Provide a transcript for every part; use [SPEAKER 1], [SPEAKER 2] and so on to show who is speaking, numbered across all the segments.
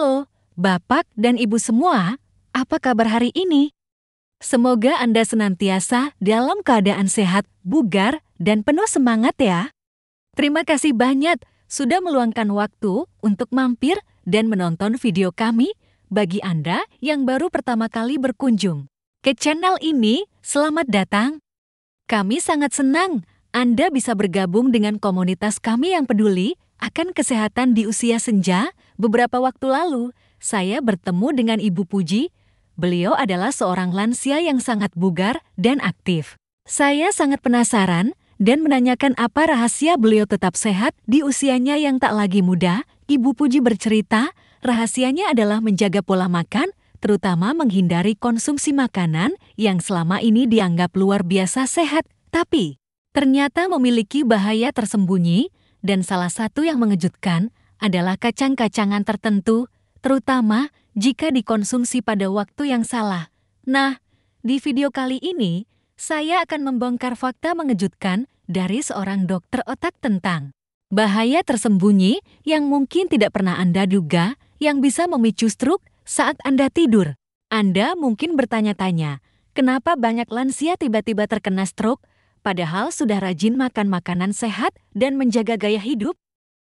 [SPEAKER 1] Halo, Bapak dan Ibu semua, apa kabar hari ini? Semoga Anda senantiasa dalam keadaan sehat, bugar, dan penuh semangat ya. Terima kasih banyak sudah meluangkan waktu untuk mampir dan menonton video kami. Bagi Anda yang baru pertama kali berkunjung ke channel ini, selamat datang. Kami sangat senang Anda bisa bergabung dengan komunitas kami yang peduli akan kesehatan di usia senja. Beberapa waktu lalu, saya bertemu dengan Ibu Puji. Beliau adalah seorang lansia yang sangat bugar dan aktif. Saya sangat penasaran dan menanyakan apa rahasia beliau tetap sehat di usianya yang tak lagi muda. Ibu Puji bercerita, rahasianya adalah menjaga pola makan, terutama menghindari konsumsi makanan yang selama ini dianggap luar biasa sehat, tapi ternyata memiliki bahaya tersembunyi, dan salah satu yang mengejutkan adalah kacang-kacangan tertentu, terutama jika dikonsumsi pada waktu yang salah. Nah, di video kali ini, saya akan membongkar fakta mengejutkan dari seorang dokter otak tentang bahaya tersembunyi yang mungkin tidak pernah Anda duga yang bisa memicu stroke saat Anda tidur. Anda mungkin bertanya-tanya, kenapa banyak lansia tiba-tiba terkena stroke, padahal sudah rajin makan makanan sehat dan menjaga gaya hidup?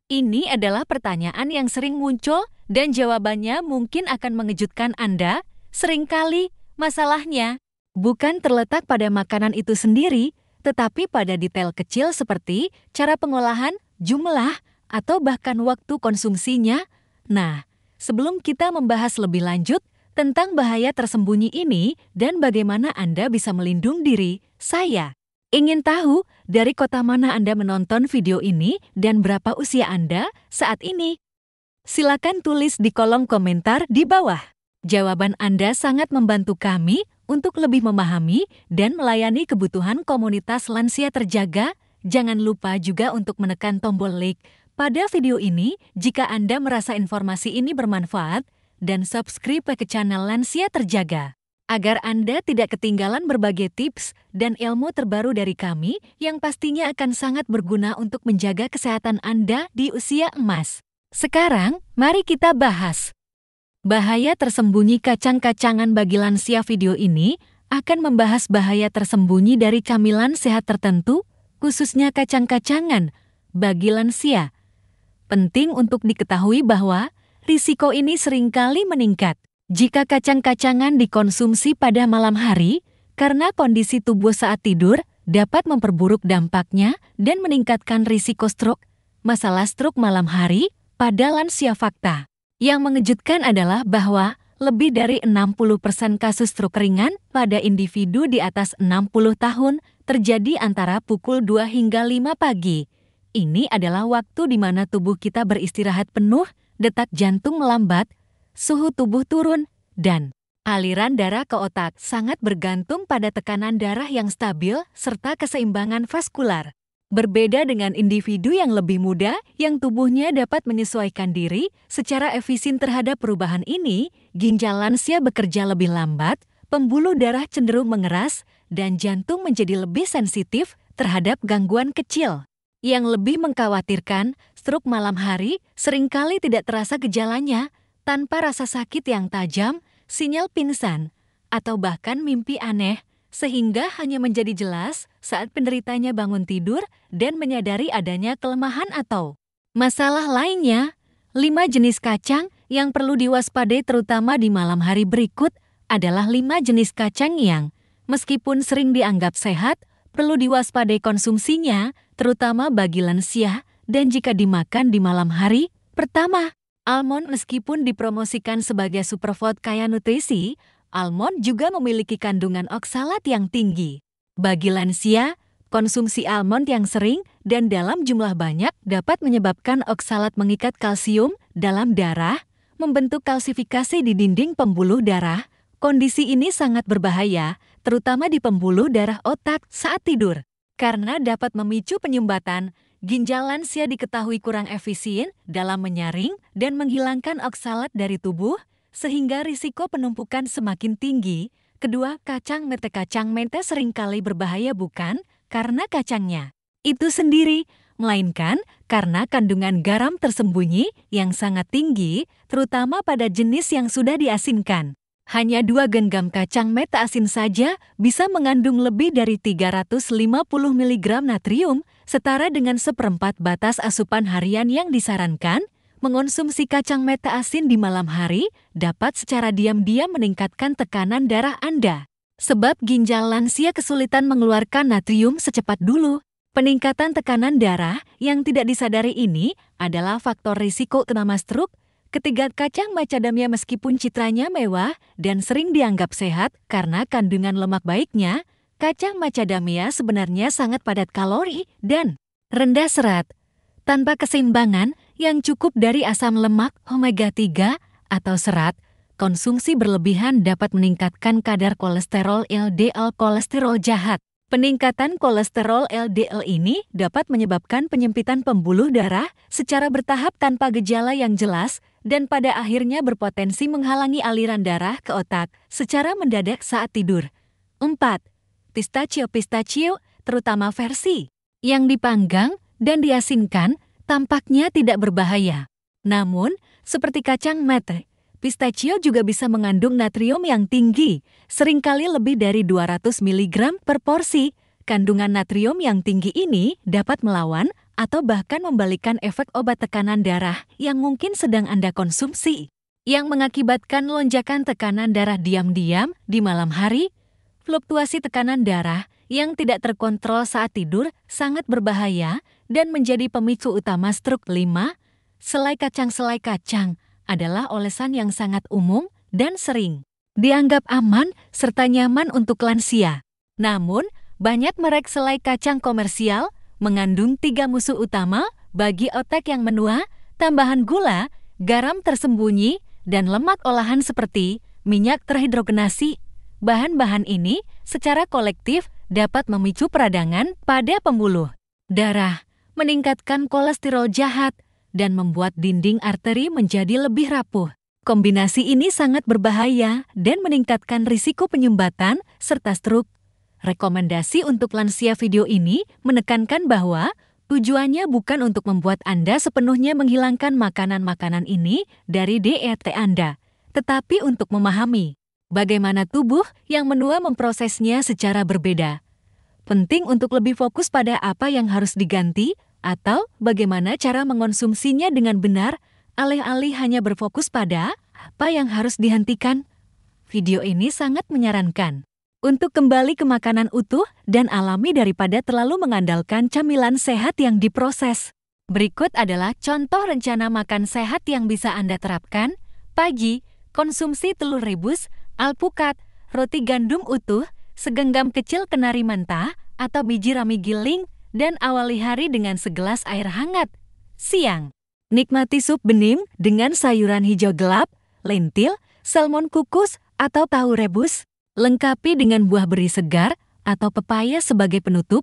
[SPEAKER 1] Ini adalah pertanyaan yang sering muncul dan jawabannya mungkin akan mengejutkan Anda. Seringkali masalahnya bukan terletak pada makanan itu sendiri, tetapi pada detail kecil seperti cara pengolahan, jumlah, atau bahkan waktu konsumsinya. Nah, sebelum kita membahas lebih lanjut tentang bahaya tersembunyi ini dan bagaimana Anda bisa melindungi diri, saya ingin tahu dari kota mana Anda menonton video ini dan berapa usia Anda saat ini. Silakan tulis di kolom komentar di bawah. Jawaban Anda sangat membantu kami untuk lebih memahami dan melayani kebutuhan komunitas lansia terjaga. Jangan lupa juga untuk menekan tombol like pada video ini jika Anda merasa informasi ini bermanfaat dan subscribe ke channel Lansia Terjaga, agar Anda tidak ketinggalan berbagai tips dan ilmu terbaru dari kami yang pastinya akan sangat berguna untuk menjaga kesehatan Anda di usia emas. Sekarang, mari kita bahas bahaya tersembunyi kacang-kacangan bagi lansia. Video ini akan membahas bahaya tersembunyi dari camilan sehat tertentu, khususnya kacang-kacangan, bagi lansia. Penting untuk diketahui bahwa risiko ini seringkali meningkat jika kacang-kacangan dikonsumsi pada malam hari, karena kondisi tubuh saat tidur dapat memperburuk dampaknya dan meningkatkan risiko stroke. Masalah stroke malam hari pada lansia. Fakta yang mengejutkan adalah bahwa lebih dari 60% kasus stroke ringan pada individu di atas 60 tahun terjadi antara pukul 2 hingga 5 pagi. Ini adalah waktu di mana tubuh kita beristirahat penuh, detak jantung melambat, suhu tubuh turun, dan aliran darah ke otak sangat bergantung pada tekanan darah yang stabil serta keseimbangan vaskular. Berbeda dengan individu yang lebih muda yang tubuhnya dapat menyesuaikan diri secara efisien terhadap perubahan ini, ginjal lansia bekerja lebih lambat, pembuluh darah cenderung mengeras, dan jantung menjadi lebih sensitif terhadap gangguan kecil. Yang lebih mengkhawatirkan, stroke malam hari seringkali tidak terasa gejalanya, tanpa rasa sakit yang tajam, sinyal pingsan, atau bahkan mimpi aneh, sehingga hanya menjadi jelas saat penderitanya bangun tidur dan menyadari adanya kelemahan atau masalah lainnya. 5 jenis kacang yang perlu diwaspadai terutama di malam hari berikut adalah 5 jenis kacang yang, meskipun sering dianggap sehat, perlu diwaspadai konsumsinya, terutama bagi lansia, dan jika dimakan di malam hari. Pertama, almond. Meskipun dipromosikan sebagai superfood kaya nutrisi, almond juga memiliki kandungan oksalat yang tinggi. Bagi lansia, konsumsi almond yang sering dan dalam jumlah banyak dapat menyebabkan oksalat mengikat kalsium dalam darah, membentuk kalsifikasi di dinding pembuluh darah. Kondisi ini sangat berbahaya, terutama di pembuluh darah otak saat tidur, karena dapat memicu penyumbatan. Ginjal lansia diketahui kurang efisien dalam menyaring dan menghilangkan oksalat dari tubuh, sehingga risiko penumpukan semakin tinggi. Kedua, kacang mente. Kacang mente seringkali berbahaya bukan karena kacangnya itu sendiri, melainkan karena kandungan garam tersembunyi yang sangat tinggi, terutama pada jenis yang sudah diasinkan. Hanya 2 genggam kacang mete asin saja bisa mengandung lebih dari 350 mg natrium, setara dengan 1/4 batas asupan harian yang disarankan. Mengonsumsi kacang mete asin di malam hari dapat secara diam-diam meningkatkan tekanan darah Anda. Sebab ginjal lansia kesulitan mengeluarkan natrium secepat dulu. Peningkatan tekanan darah yang tidak disadari ini adalah faktor risiko utama stroke. Ketiga, kacang macadamia meskipun citranya mewah dan sering dianggap sehat karena kandungan lemak baiknya, kacang macadamia sebenarnya sangat padat kalori dan rendah serat. Tanpa keseimbangan yang cukup dari asam lemak omega 3 atau serat, konsumsi berlebihan dapat meningkatkan kadar kolesterol LDL kolesterol jahat. Peningkatan kolesterol LDL ini dapat menyebabkan penyempitan pembuluh darah secara bertahap tanpa gejala yang jelas dan pada akhirnya berpotensi menghalangi aliran darah ke otak secara mendadak saat tidur. 4. Pistachio, terutama versi yang dipanggang dan diasinkan, tampaknya tidak berbahaya. Namun, seperti kacang mete, pistachio juga bisa mengandung natrium yang tinggi, seringkali lebih dari 200 mg per porsi. Kandungan natrium yang tinggi ini dapat melawan atau bahkan membalikan efek obat tekanan darah yang mungkin sedang Anda konsumsi, yang mengakibatkan lonjakan tekanan darah diam-diam di malam hari. Fluktuasi tekanan darah yang tidak terkontrol saat tidur sangat berbahaya dan menjadi pemicu utama stroke. 5. Selai kacang adalah olesan yang sangat umum dan sering dianggap aman serta nyaman untuk lansia. Namun, banyak merek selai kacang komersial mengandung 3 musuh utama bagi otak yang menua: tambahan gula, garam tersembunyi, dan lemak olahan seperti minyak terhidrogenasi. Bahan-bahan ini secara kolektif dapat memicu peradangan pada pembuluh darah, meningkatkan kolesterol jahat, dan membuat dinding arteri menjadi lebih rapuh. Kombinasi ini sangat berbahaya dan meningkatkan risiko penyumbatan serta stroke. Rekomendasi untuk lansia video ini menekankan bahwa tujuannya bukan untuk membuat Anda sepenuhnya menghilangkan makanan-makanan ini dari diet Anda, tetapi untuk memahami bagaimana tubuh yang menua memprosesnya secara berbeda. Penting untuk lebih fokus pada apa yang harus diganti atau bagaimana cara mengonsumsinya dengan benar, alih-alih hanya berfokus pada apa yang harus dihentikan. Video ini sangat menyarankan untuk kembali ke makanan utuh dan alami daripada terlalu mengandalkan camilan sehat yang diproses. Berikut adalah contoh rencana makan sehat yang bisa Anda terapkan. Pagi, konsumsi telur rebus, alpukat, roti gandum utuh, segenggam kecil kenari mentah atau biji rami giling, dan awali hari dengan segelas air hangat. Siang, nikmati sup bening dengan sayuran hijau gelap, lentil, salmon kukus, atau tahu rebus. Lengkapi dengan buah beri segar atau pepaya sebagai penutup.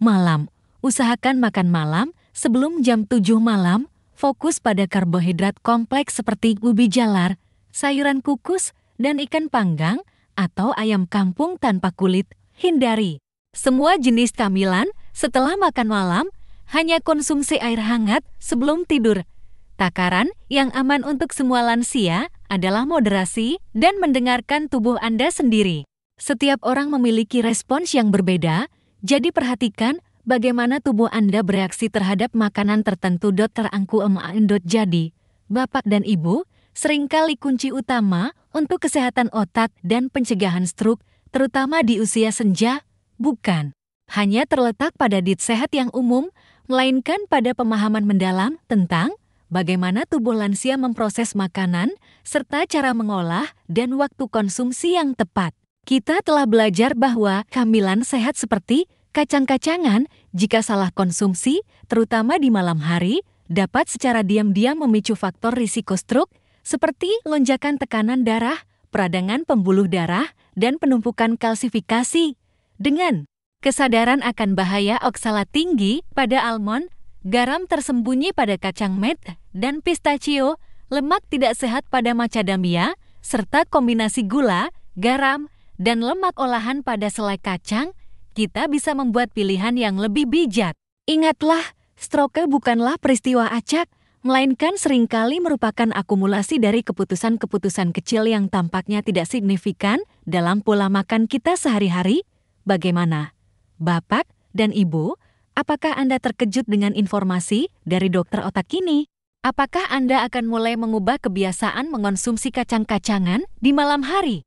[SPEAKER 1] Malam, usahakan makan malam sebelum jam 7 malam, fokus pada karbohidrat kompleks seperti ubi jalar, sayuran kukus, dan ikan panggang atau ayam kampung tanpa kulit. Hindari semua jenis camilan setelah makan malam, hanya konsumsi air hangat sebelum tidur. Takaran yang aman untuk semua lansia adalah moderasi dan mendengarkan tubuh Anda sendiri. Setiap orang memiliki respons yang berbeda, jadi perhatikan bagaimana tubuh Anda bereaksi terhadap makanan tertentu. Dr. Angku Emain. Jadi, Bapak dan Ibu, seringkali kunci utama untuk kesehatan otak dan pencegahan stroke, terutama di usia senja, bukan hanya terletak pada diet sehat yang umum, melainkan pada pemahaman mendalam tentang bagaimana tubuh lansia memproses makanan, serta cara mengolah dan waktu konsumsi yang tepat. Kita telah belajar bahwa camilan sehat seperti kacang-kacangan, jika salah konsumsi, terutama di malam hari, dapat secara diam-diam memicu faktor risiko stroke, seperti lonjakan tekanan darah, peradangan pembuluh darah, dan penumpukan kalsifikasi. Dengan kesadaran akan bahaya oksalat tinggi pada almond, garam tersembunyi pada kacang mete dan pistachio, lemak tidak sehat pada macadamia, serta kombinasi gula, garam, dan lemak olahan pada selai kacang, kita bisa membuat pilihan yang lebih bijak. Ingatlah, Stroke bukanlah peristiwa acak, melainkan seringkali merupakan akumulasi dari keputusan-keputusan kecil yang tampaknya tidak signifikan dalam pola makan kita sehari-hari. Bagaimana? Bapak dan Ibu, apakah Anda terkejut dengan informasi dari dokter otak ini? Apakah Anda akan mulai mengubah kebiasaan mengonsumsi kacang-kacangan di malam hari?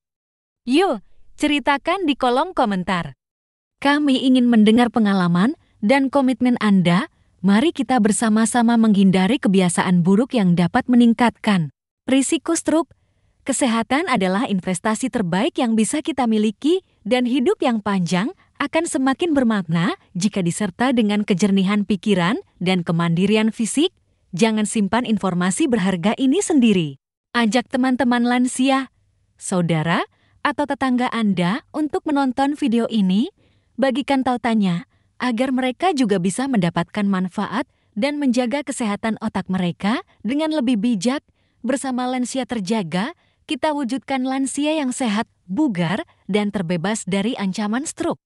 [SPEAKER 1] Yuk, ceritakan di kolom komentar. Kami ingin mendengar pengalaman dan komitmen Anda. Mari kita bersama-sama menghindari kebiasaan buruk yang dapat meningkatkan risiko stroke. Kesehatan adalah investasi terbaik yang bisa kita miliki, dan hidup yang panjang akan semakin bermakna jika diserta dengan kejernihan pikiran dan kemandirian fisik. Jangan simpan informasi berharga ini sendiri. Ajak teman-teman lansia, saudara, atau tetangga Anda untuk menonton video ini. Bagikan tautannya agar mereka juga bisa mendapatkan manfaat dan menjaga kesehatan otak mereka dengan lebih bijak. Bersama Lansia Terjaga, kita wujudkan lansia yang sehat, bugar, dan terbebas dari ancaman stroke.